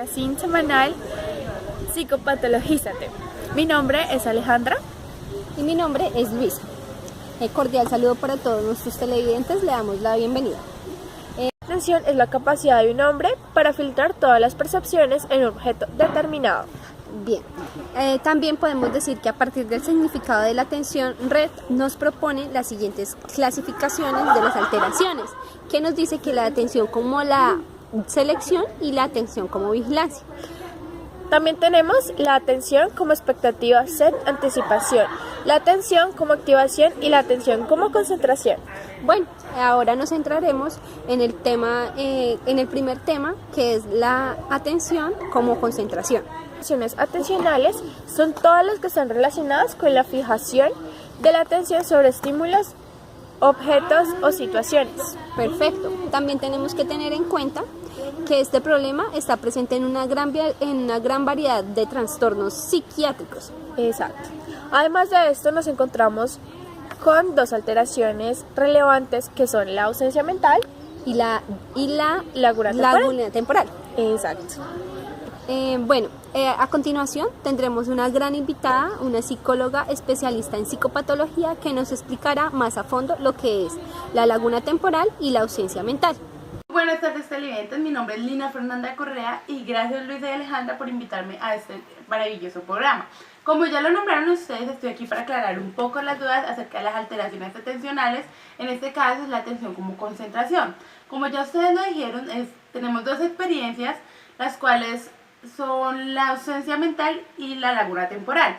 magazine semanal Psicopatologízate. Mi nombre es Alejandra. Y mi nombre es Luisa. Cordial saludo para todos nuestros televidentes, le damos la bienvenida. La atención es la capacidad de un hombre para filtrar todas las percepciones en un objeto determinado. Bien, también podemos decir que a partir del significado de la atención, Red nos propone las siguientes clasificaciones de las alteraciones, que nos dice que la atención como la selección y la atención como vigilancia. También tenemos la atención como expectativa, set, anticipación, la atención como activación y la atención como concentración. Bueno, ahora nos centraremos en el tema, en el primer tema, que es la atención como concentración. Las acciones atencionales son todas las que están relacionadas con la fijación de la atención sobre estímulos, objetos o situaciones. Perfecto. También tenemos que tener en cuenta que este problema está presente en una gran variedad de trastornos psiquiátricos. Exacto. Además de esto, nos encontramos con dos alteraciones relevantes que son la ausencia mental y la laguna temporal. Exacto. A continuación tendremos una gran invitada, una psicóloga especialista en psicopatología que nos explicará más a fondo lo que es la laguna temporal y la ausencia mental. Buenas tardes televidentes, mi nombre es Lina Fernanda Correa y gracias Luisa y Alejandra por invitarme a este maravilloso programa. Como ya lo nombraron ustedes, estoy aquí para aclarar un poco las dudas acerca de las alteraciones atencionales, en este caso es la atención como concentración. Como ya ustedes lo dijeron, tenemos dos experiencias, las cuales son la ausencia mental y la laguna temporal.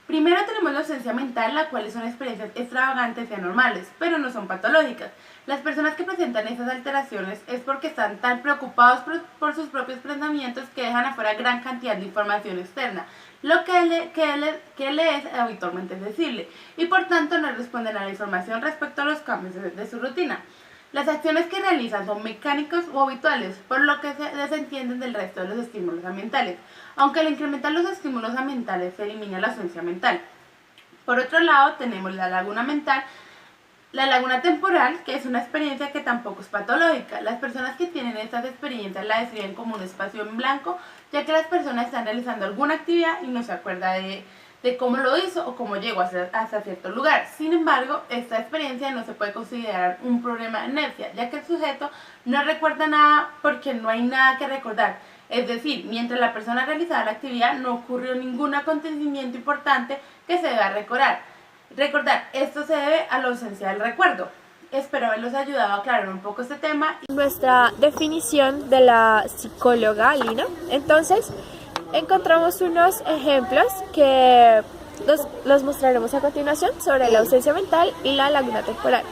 Primero tenemos la ausencia mental, la cual son experiencias extravagantes y anormales, pero no son patológicas. Las personas que presentan esas alteraciones es porque están tan preocupados por sus propios pensamientos que dejan afuera gran cantidad de información externa, lo que le es habitualmente sensible, y por tanto no responden a la información respecto a los cambios de su rutina. Las acciones que realizan son mecánicos o habituales, por lo que se desentienden del resto de los estímulos ambientales, aunque al incrementar los estímulos ambientales se elimina la ausencia mental. Por otro lado tenemos la laguna mental, la laguna temporal, que es una experiencia que tampoco es patológica. Las personas que tienen estas experiencias la describen como un espacio en blanco, ya que las personas están realizando alguna actividad y no se acuerda de cómo lo hizo o cómo llegó hasta cierto lugar. Sin embargo, esta experiencia no se puede considerar un problema de inercia, ya que el sujeto no recuerda nada porque no hay nada que recordar. Es decir, mientras la persona realizaba la actividad no ocurrió ningún acontecimiento importante que se deba recordar. Esto se debe a la ausencia del recuerdo. Espero haberlos ayudado a aclarar un poco este tema. Nuestra definición de la psicóloga Lina, entonces, encontramos unos ejemplos que los mostraremos a continuación sobre la ausencia mental y la laguna temporal.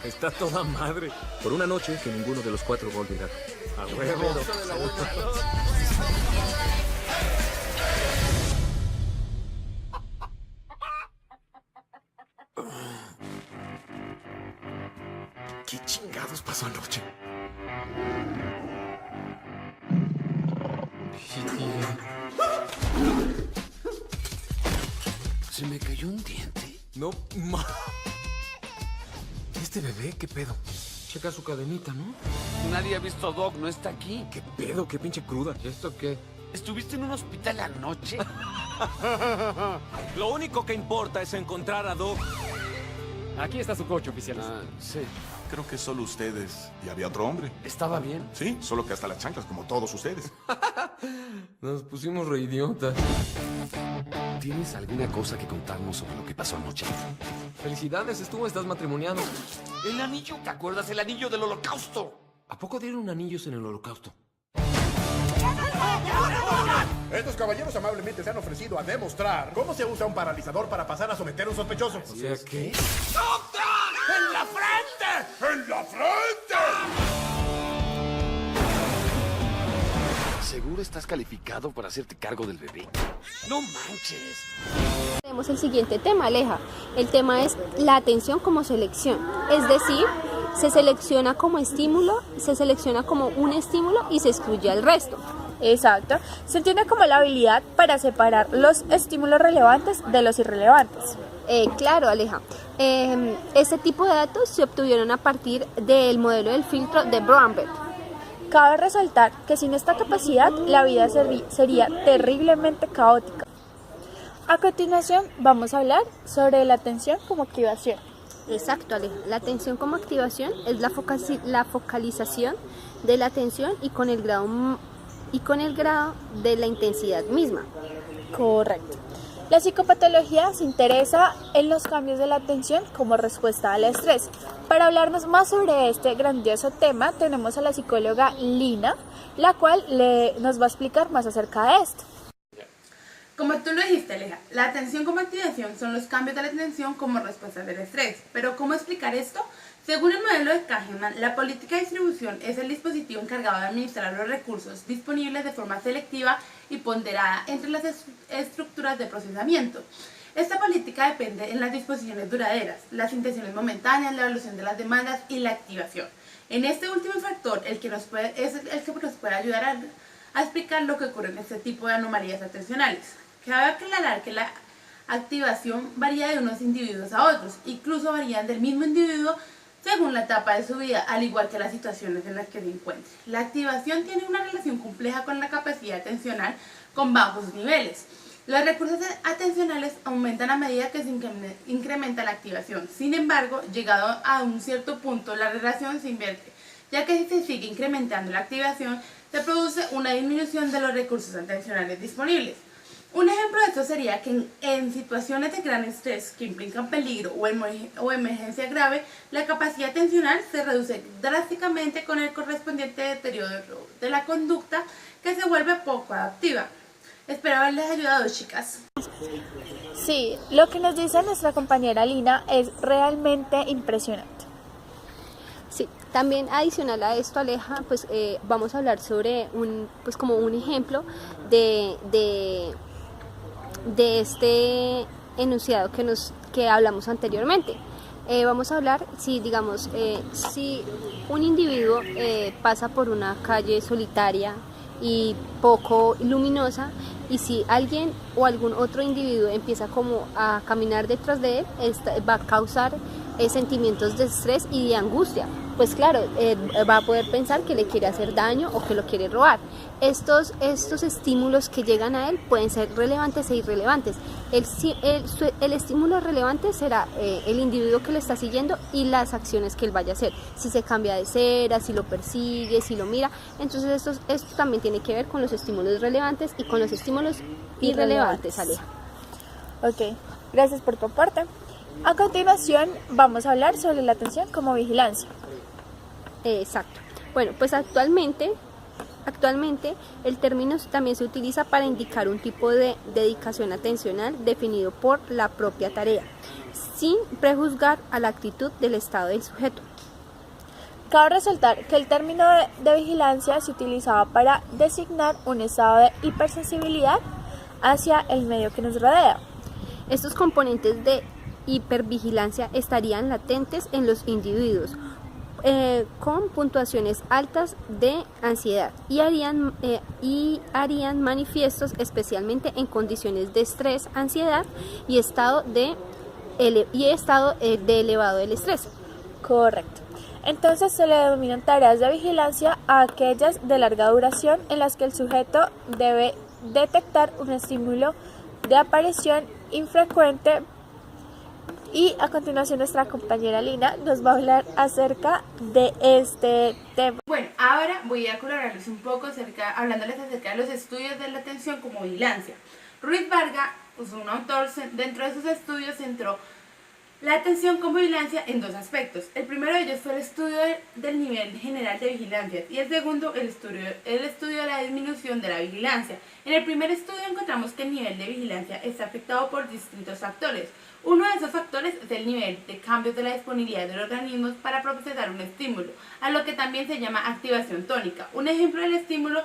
Está toda madre. Por una noche que ninguno de los cuatro va a olvidar. A huevo. ¿Qué chingados pasó anoche? ¿Se me cayó un diente? No, ¿Este bebé qué pedo? Checa su cadenita, ¿no? Nadie ha visto a Doc, no está aquí. ¿Qué pedo? ¿Qué pinche cruda? ¿Esto qué? ¿Estuviste en un hospital anoche? Lo único que importa es encontrar a Doc. Aquí está su coche, oficiales. Sí. Creo que solo ustedes. Y había otro hombre. ¿Estaba bien? Sí, solo que hasta las chanclas, como todos ustedes. Nos pusimos reidiotas. ¿Tienes alguna cosa que contarnos sobre lo que pasó anoche? Felicidades, estás matrimoniado. El anillo, ¿te acuerdas? El anillo del holocausto. ¿A poco dieron anillos en el holocausto? Estos caballeros amablemente se han ofrecido a demostrar cómo se usa un paralizador para pasar a someter a un sospechoso. O sea que... ¡En la frente! ¡En la frente! ¿Seguro estás calificado para hacerte cargo del bebé? ¡No manches! Tenemos el siguiente tema, Aleja. El tema es la atención como selección. Es decir, se selecciona como estímulo, se selecciona como un estímulo y se excluye al resto. Exacto. Se entiende como la habilidad para separar los estímulos relevantes de los irrelevantes. Claro, Aleja. Este tipo de datos se obtuvieron a partir del modelo del filtro de Brownback. Cabe resaltar que sin esta capacidad la vida sería terriblemente caótica. A continuación vamos a hablar sobre la atención como activación. Exacto, Aleja. La atención como activación es la focalización de la atención y con el grado de la intensidad misma. Correcto. La psicopatología se interesa en los cambios de la atención como respuesta al estrés. Para hablarnos más sobre este grandioso tema tenemos a la psicóloga Lina, la cual nos va a explicar más acerca de esto. Como tú lo dijiste, Aleja, la atención como activación son los cambios de la atención como respuesta del estrés. Pero ¿cómo explicar esto? Según el modelo de Kahneman, la política de distribución es el dispositivo encargado de administrar los recursos disponibles de forma selectiva y ponderada entre las estructuras de procesamiento. Esta política depende en las disposiciones duraderas, las intenciones momentáneas, la evaluación de las demandas y la activación. En este último factor, es el que nos puede ayudar a explicar lo que ocurre en este tipo de anomalías atencionales. Cabe aclarar que la activación varía de unos individuos a otros, incluso varían del mismo individuo según la etapa de su vida, al igual que las situaciones en las que se encuentre. La activación tiene una relación compleja con la capacidad atencional con bajos niveles. Los recursos atencionales aumentan a medida que se incrementa la activación. Sin embargo, llegado a un cierto punto, la relación se invierte, ya que si se sigue incrementando la activación, se produce una disminución de los recursos atencionales disponibles. Un ejemplo de esto sería que en situaciones de gran estrés que implican peligro o emergencia grave, la capacidad atencional se reduce drásticamente con el correspondiente deterioro de la conducta que se vuelve poco adaptiva. Espero haberles ayudado, chicas. Sí, lo que nos dice nuestra compañera Lina es realmente impresionante. Sí, también adicional a esto, Aleja, pues vamos a hablar sobre como un ejemplo de este enunciado que hablamos anteriormente. Vamos a hablar si un individuo pasa por una calle solitaria y poco luminosa, y si alguien o algún otro individuo empieza como a caminar detrás de él, va a causar sentimientos de estrés y de angustia. Pues claro, va a poder pensar que le quiere hacer daño o que lo quiere robar. Estos estímulos que llegan a él pueden ser relevantes e irrelevantes. El estímulo relevante será el individuo que le está siguiendo y las acciones que él vaya a hacer. Si se cambia de cera, si lo persigue, si lo mira. Entonces esto también tiene que ver con los estímulos relevantes y con los estímulos irrelevantes, Aleja. Ok, gracias por tu aporte. A continuación vamos a hablar sobre la atención como vigilancia. Exacto. Bueno, pues actualmente el término también se utiliza para indicar un tipo de dedicación atencional definido por la propia tarea, sin prejuzgar a la actitud del estado del sujeto. Cabe resaltar que el término de vigilancia se utilizaba para designar un estado de hipersensibilidad hacia el medio que nos rodea. Estos componentes de hipervigilancia estarían latentes en los individuos con puntuaciones altas de ansiedad y harían manifiestos especialmente en condiciones de estrés, ansiedad y estado de elevado del estrés. Correcto. Entonces se le denominan tareas de vigilancia a aquellas de larga duración en las que el sujeto debe detectar un estímulo de aparición infrecuente. Y a continuación nuestra compañera Lina nos va a hablar acerca de este tema. Bueno, ahora voy a aclararles un poco hablándoles acerca de los estudios de la atención como vigilancia. Ruiz Varga, pues un autor, dentro de sus estudios centró la atención con vigilancia en dos aspectos. El primero de ellos fue el estudio del nivel general de vigilancia y el segundo el estudio de la disminución de la vigilancia. En el primer estudio encontramos que el nivel de vigilancia está afectado por distintos factores. Uno de esos factores es el nivel de cambios de la disponibilidad de los organismos para procesar un estímulo, a lo que también se llama activación tónica. Un ejemplo del estímulo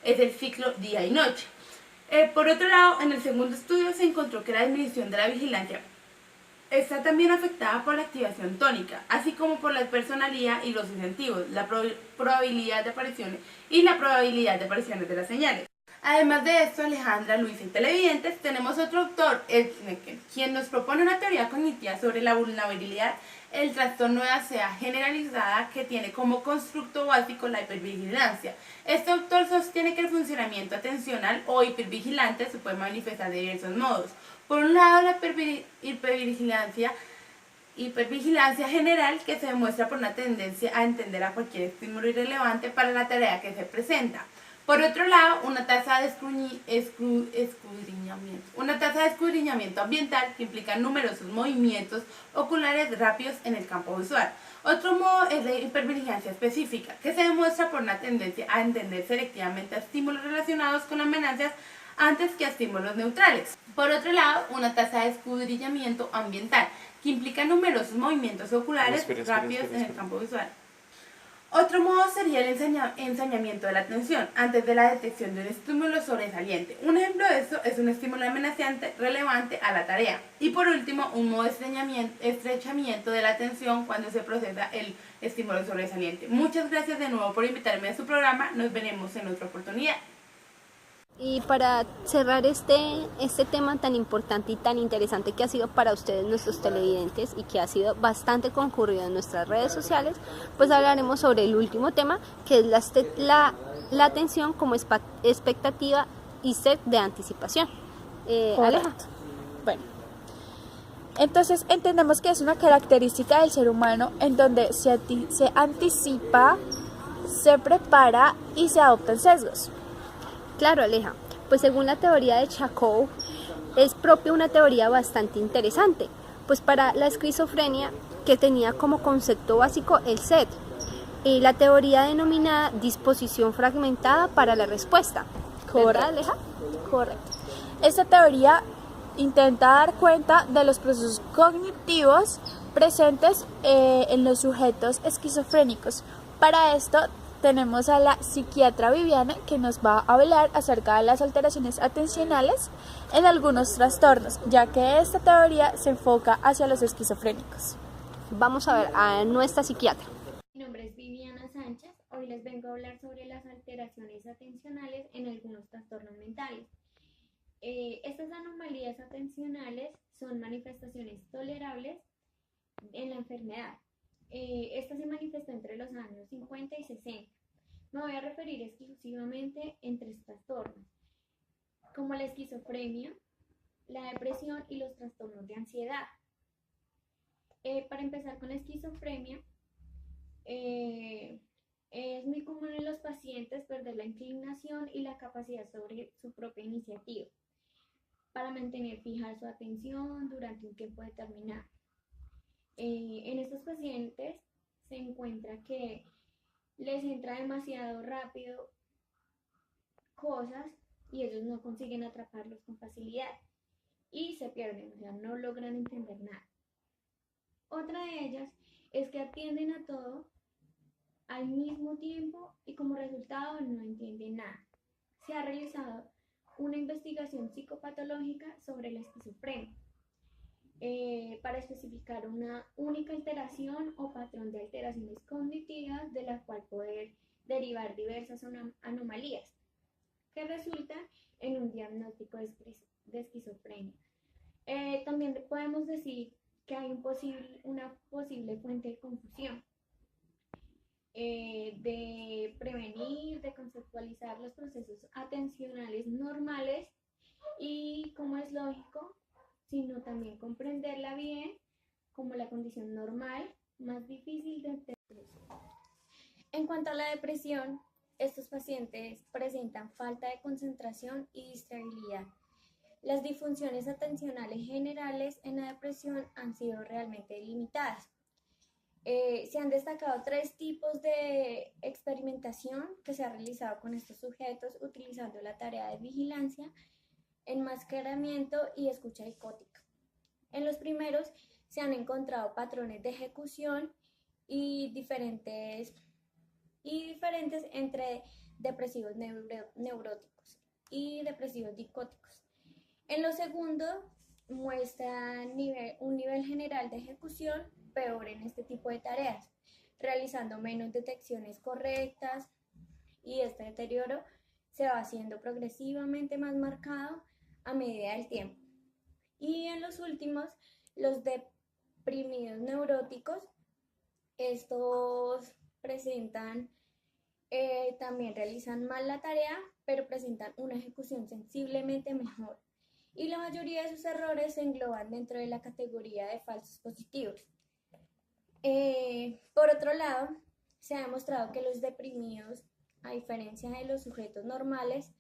es el ciclo día y noche. Por otro lado, en el segundo estudio se encontró que la disminución de la vigilancia está también afectada por la activación tónica, así como por la personalidad y los incentivos, la probabilidad de apariciones y la probabilidad de apariciones de las señales. Además de esto, Alejandra, Luisa y televidentes, tenemos otro autor, quien nos propone una teoría cognitiva sobre la vulnerabilidad, el trastorno de ansiedad generalizada que tiene como constructo básico la hipervigilancia. Este autor sostiene que el funcionamiento atencional o hipervigilante se puede manifestar de diversos modos. Por un lado, la hipervigilancia general, que se demuestra por una tendencia a entender a cualquier estímulo irrelevante para la tarea que se presenta. Por otro lado, una tasa de escudriñamiento ambiental que implica numerosos movimientos oculares rápidos en el campo visual. Otro modo es la hipervigilancia específica, que se demuestra por una tendencia a entender selectivamente a estímulos relacionados con amenazas antes que a estímulos neutrales. Por otro lado, una tasa de escudriñamiento ambiental, que implica numerosos movimientos oculares rápidos en el campo visual. Otro modo sería el ensañamiento de la atención antes de la detección de un estímulo sobresaliente. Un ejemplo de esto es un estímulo amenazante relevante a la tarea. Y por último, un modo de estrechamiento de la atención cuando se procesa el estímulo sobresaliente. Muchas gracias de nuevo por invitarme a su programa. Nos veremos en otra oportunidad. Y para cerrar este tema tan importante y tan interesante que ha sido para ustedes nuestros televidentes y que ha sido bastante concurrido en nuestras redes sociales, pues hablaremos sobre el último tema, que es la atención como expectativa y sed de anticipación. Aleja. Bueno, entonces entendemos que es una característica del ser humano en donde se anticipa, se prepara y se adoptan sesgos. Claro, Aleja, pues según la teoría de Charcot, es propia una teoría bastante interesante, pues para la esquizofrenia, que tenía como concepto básico el SED, y la teoría denominada disposición fragmentada para la respuesta. ¿Verdad, Aleja? Correcto. Esta teoría intenta dar cuenta de los procesos cognitivos presentes en los sujetos esquizofrénicos. Para esto tenemos a la psiquiatra Viviana, que nos va a hablar acerca de las alteraciones atencionales en algunos trastornos, ya que esta teoría se enfoca hacia los esquizofrénicos. Vamos a ver a nuestra psiquiatra. Mi nombre es Viviana Sánchez. Hoy les vengo a hablar sobre las alteraciones atencionales en algunos trastornos mentales. Estas anomalías atencionales son manifestaciones tolerables en la enfermedad. Esta se manifestó entre los años 50 y 60. Me voy a referir exclusivamente en tres trastornos, como la esquizofrenia, la depresión y los trastornos de ansiedad. Para empezar con la esquizofrenia, es muy común en los pacientes perder la inclinación y la capacidad sobre su propia iniciativa para mantener fija su atención durante un tiempo determinado. En estos pacientes se encuentra que les entra demasiado rápido cosas y ellos no consiguen atraparlos con facilidad y se pierden, o sea, no logran entender nada. Otra de ellas es que atienden a todo al mismo tiempo y como resultado no entienden nada. Se ha realizado una investigación psicopatológica sobre la esquizofrenia. Para especificar una única alteración o patrón de alteraciones cognitivas de la cual poder derivar diversas anomalías que resultan en un diagnóstico de esquizofrenia. También podemos decir que hay una posible fuente de confusión, de prevenir, de conceptualizar los procesos atencionales normales y, como es lógico, sino también comprenderla bien como la condición normal, más difícil de entender. En cuanto a la depresión, estos pacientes presentan falta de concentración y distractibilidad. las disfunciones atencionales generales en la depresión han sido realmente limitadas. Se han destacado 3 tipos de experimentación que se ha realizado con estos sujetos utilizando la tarea de vigilancia, enmascaramiento y escucha psicótica. En los primeros se han encontrado patrones de ejecución y diferentes entre depresivos neuróticos y depresivos dicóticos. En los segundos muestran un nivel general de ejecución peor en este tipo de tareas, realizando menos detecciones correctas, y este deterioro se va haciendo progresivamente más marcado a medida del tiempo. Y en los últimos, los deprimidos neuróticos, estos presentan, también realizan mal la tarea, pero presentan una ejecución sensiblemente mejor. Y la mayoría de sus errores se engloban dentro de la categoría de falsos positivos. Por otro lado, se ha demostrado que los deprimidos, a diferencia de los sujetos normales,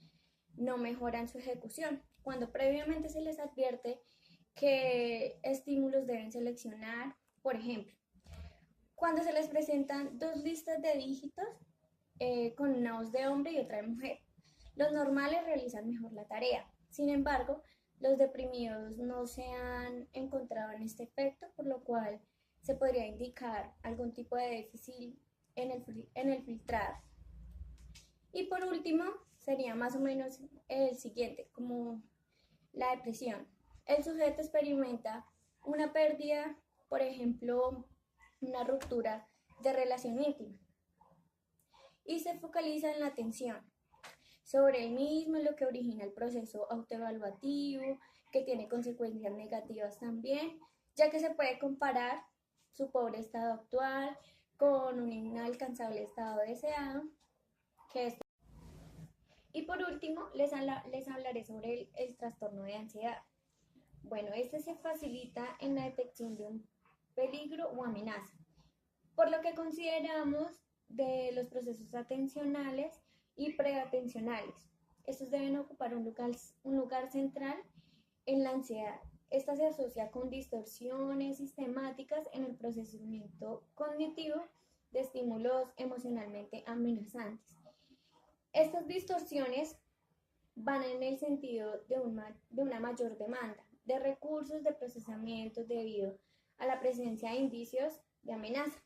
no mejoran su ejecución, cuando previamente se les advierte qué estímulos deben seleccionar. Por ejemplo, cuando se les presentan 2 listas de dígitos con una voz de hombre y otra de mujer, los normales realizan mejor la tarea. Sin embargo, los deprimidos no se han encontrado en este efecto, por lo cual se podría indicar algún tipo de déficit en el filtrado. Y por último, sería más o menos el siguiente, como la depresión. El sujeto experimenta una pérdida, por ejemplo, una ruptura de relación íntima, y se focaliza en la atención sobre el mismo, lo que origina el proceso autoevaluativo, que tiene consecuencias negativas también, ya que se puede comparar su pobre estado actual con un inalcanzable estado deseado, Y por último, les hablaré sobre el trastorno de ansiedad. Bueno, este se facilita en la detección de un peligro o amenaza, por lo que consideramos de los procesos atencionales y preatencionales. Estos deben ocupar un lugar central en la ansiedad. Esta se asocia con distorsiones sistemáticas en el procesamiento cognitivo de estímulos emocionalmente amenazantes. Estas distorsiones van en el sentido de una mayor demanda de recursos de procesamiento debido a la presencia de indicios de amenaza.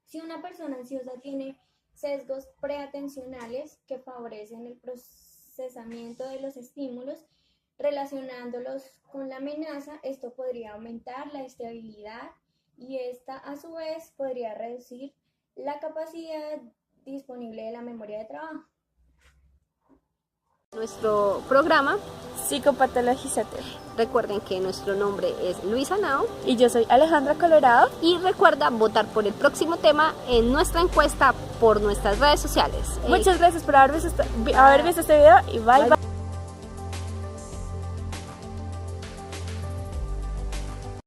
Si una persona ansiosa tiene sesgos preatencionales que favorecen el procesamiento de los estímulos relacionándolos con la amenaza, esto podría aumentar la estabilidad y esta a su vez podría reducir la capacidad disponible de la memoria de trabajo. Nuestro programa Psicopatologízate. Recuerden que nuestro nombre es Luisa Nao Y yo soy Alejandra Colorado. y recuerda votar por el próximo tema en nuestra encuesta por nuestras redes sociales. Muchas gracias por haber visto este video y bye.